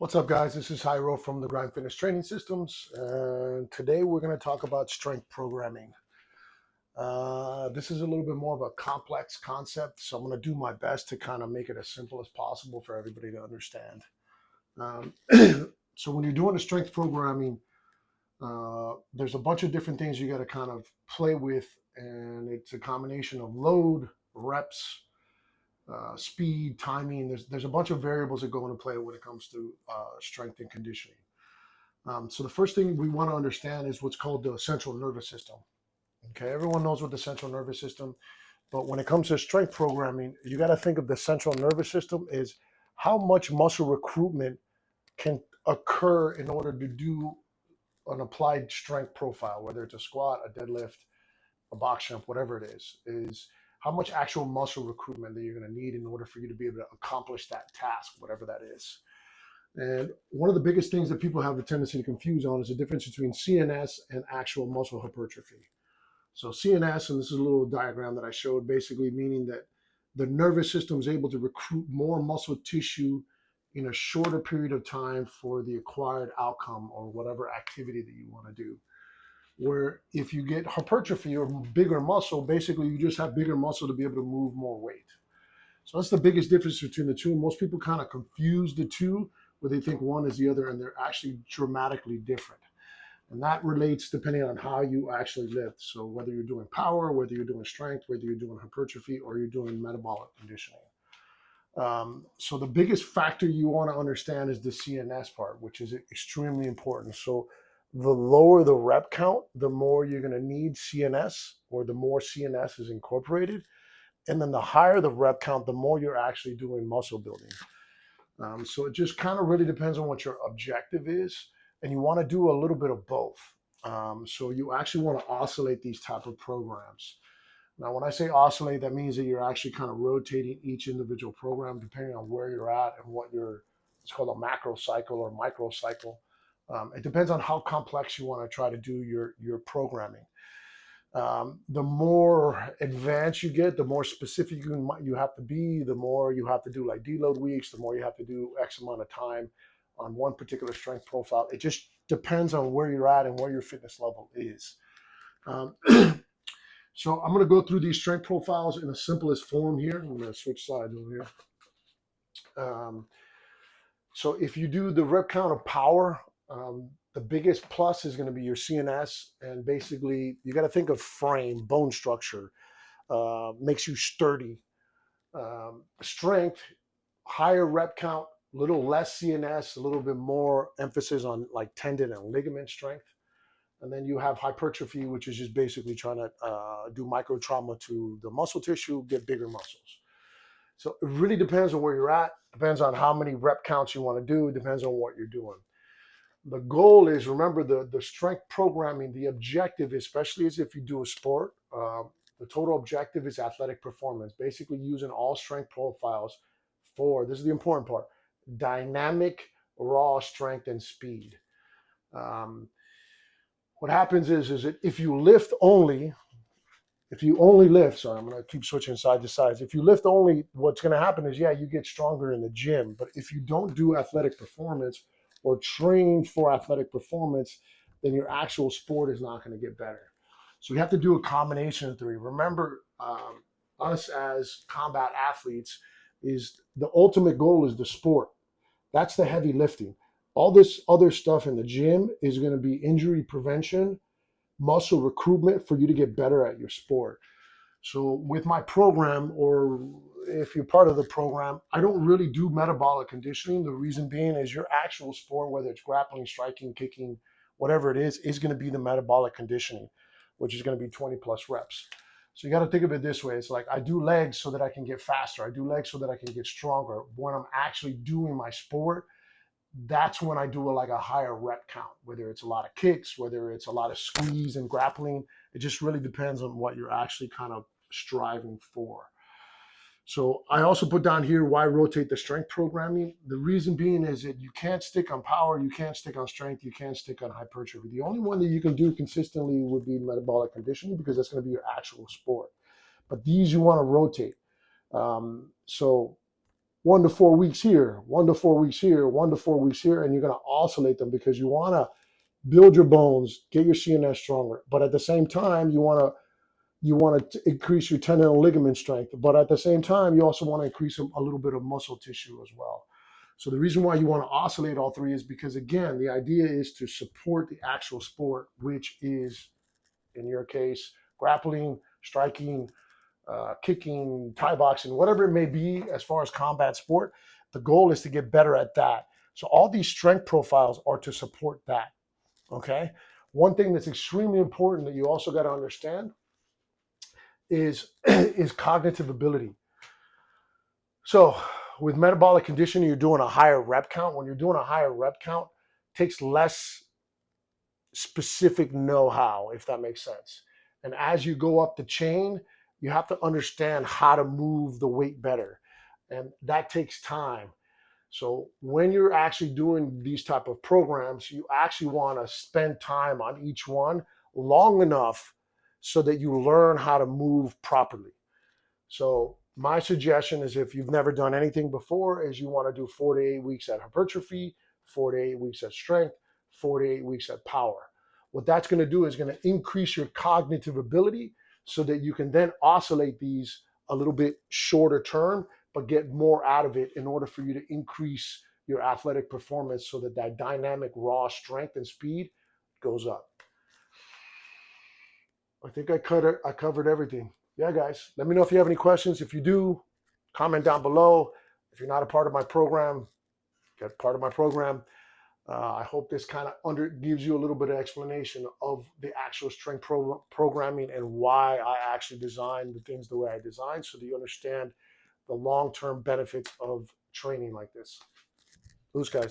What's up, guys? This is Hyro from the Grind Fitness Training Systems, and today we're going to talk about strength programming. This is a little bit more of a complex concept, so I'm going to do my best to kind of make it as simple as possible for everybody to understand. Um, so when you're doing the strength programming, there's a bunch of different things you got to kind of play with, and it's a combination of load, reps, speed, timing. There's a bunch of variables that go into play when it comes to strength and conditioning. So the first thing we want to understand is what's called the central nervous system. Okay, everyone knows what the central nervous system, but when it comes to strength programming, you got to think of the central nervous system is how much muscle recruitment can occur in order to do an applied strength profile, whether it's a squat, a deadlift, a box jump, whatever it is how much actual muscle recruitment that you're going to need in order for you to be able to accomplish that task, whatever that is. And one of the biggest things that people have a tendency to confuse on is the difference between CNS and actual muscle hypertrophy. So CNS, and this is a little diagram that I showed, basically meaning that the nervous system is able to recruit more muscle tissue in a shorter period of time for the acquired outcome or whatever activity that you want to do. Where if you get hypertrophy or bigger muscle, basically you just have bigger muscle to be able to move more weight. So that's the biggest difference between the two. Most people kind of confuse the two, where they think one is the other, and they're actually dramatically different. And that relates depending on how you actually lift. So whether you're doing power, whether you're doing strength, whether you're doing hypertrophy, or you're doing metabolic conditioning. So the biggest factor you want to understand is the CNS part, which is extremely important. So the lower the rep count, the more you're going to need CNS, or the more CNS is incorporated. And then the higher the rep count, the more you're actually doing muscle building. So it just kind of really depends on what your objective is, and you want to do a little bit of both. So you actually want to oscillate these type of programs. Now, when I say oscillate, that means that you're actually kind of rotating each individual program depending on where you're at and what it's called a macro cycle or micro cycle. It depends on how complex you want to try to do your programming. The more advanced you get, the more specific you have to be, the more you have to do like deload weeks, the more you have to do X amount of time on one particular strength profile. It just depends on where you're at and where your fitness level is. Um, so I'm going to go through these strength profiles in the simplest form here. I'm going to switch sides over here. So if you do the rep count of power, the biggest plus is going to be your CNS, and basically you got to think of frame, bone structure, makes you sturdy. Strength, higher rep count, a little less CNS, a little bit more emphasis on like tendon and ligament strength. And then you have hypertrophy, which is just basically trying to do micro trauma to the muscle tissue, get bigger muscles. So it really depends on where you're at, depends on how many rep counts you want to do, it depends on what you're doing. The goal is, remember, the strength programming, the objective, especially as if you do a sport, the total objective is athletic performance, basically using all strength profiles for, this is the important part, dynamic, raw strength and speed. What happens is that if you only lift, sorry, I'm going to keep switching side to side. If you lift only, what's going to happen is, yeah, you get stronger in the gym. But if you don't do athletic performance or train for athletic performance, then your actual sport is not going to get better. So we have to do a combination of three. Remember, us as combat athletes, is the ultimate goal is the sport. That's the heavy lifting. All this other stuff in the gym is going to be injury prevention, muscle recruitment for you to get better at your sport. So with my program, or if you're part of the program, I don't really do metabolic conditioning. The reason being is your actual sport, whether it's grappling, striking, kicking, whatever it is going to be the metabolic conditioning, which is going to be 20 plus reps. So you got to think of it this way. It's like I do legs so that I can get faster. I do legs so that I can get stronger. When I'm actually doing my sport, that's when I do like a higher rep count, whether it's a lot of kicks, whether it's a lot of squeeze and grappling. It just really depends on what you're actually kind of striving for. So I also put down here why rotate the strength programming. The reason being is that you can't stick on power, you can't stick on strength, you can't stick on hypertrophy. The only one that you can do consistently would be metabolic conditioning, because that's going to be your actual sport. But these you want to rotate. So 1 to 4 weeks here, 1 to 4 weeks here, 1 to 4 weeks here, and you're going to oscillate them because you want to build your bones, get your CNS stronger. But at the same time, you want to increase your tendon and ligament strength. But at the same time, you also want to increase a little bit of muscle tissue as well. So the reason why you want to oscillate all three is because, again, the idea is to support the actual sport, which is, in your case, grappling, striking, kicking, Thai boxing, whatever it may be as far as combat sport. The goal is to get better at that. So all these strength profiles are to support that. Okay. One thing that's extremely important that you also got to understand is cognitive ability. So with metabolic conditioning, you're doing a higher rep count. When you're doing a higher rep count, it takes less specific know-how, if that makes sense. And as you go up the chain, you have to understand how to move the weight better. And that takes time. So when you're actually doing these type of programs, you actually want to spend time on each one long enough so that you learn how to move properly. So my suggestion is, if you've never done anything before, is you want to do 4 to 8 weeks at hypertrophy, 4 to 8 weeks at strength, 4 to 8 weeks at power. What that's going to do is going to increase your cognitive ability so that you can then oscillate these a little bit shorter term, but get more out of it in order for you to increase your athletic performance so that that dynamic raw strength and speed goes up. I think I covered everything. Yeah, guys, let me know if you have any questions. If you do, comment down below. If you're not a part of my program, get part of my program. I hope this kind of gives you a little bit of explanation of the actual strength programming and why I actually designed the things the way I designed, so that you understand the long-term benefits of training like this. Those guys.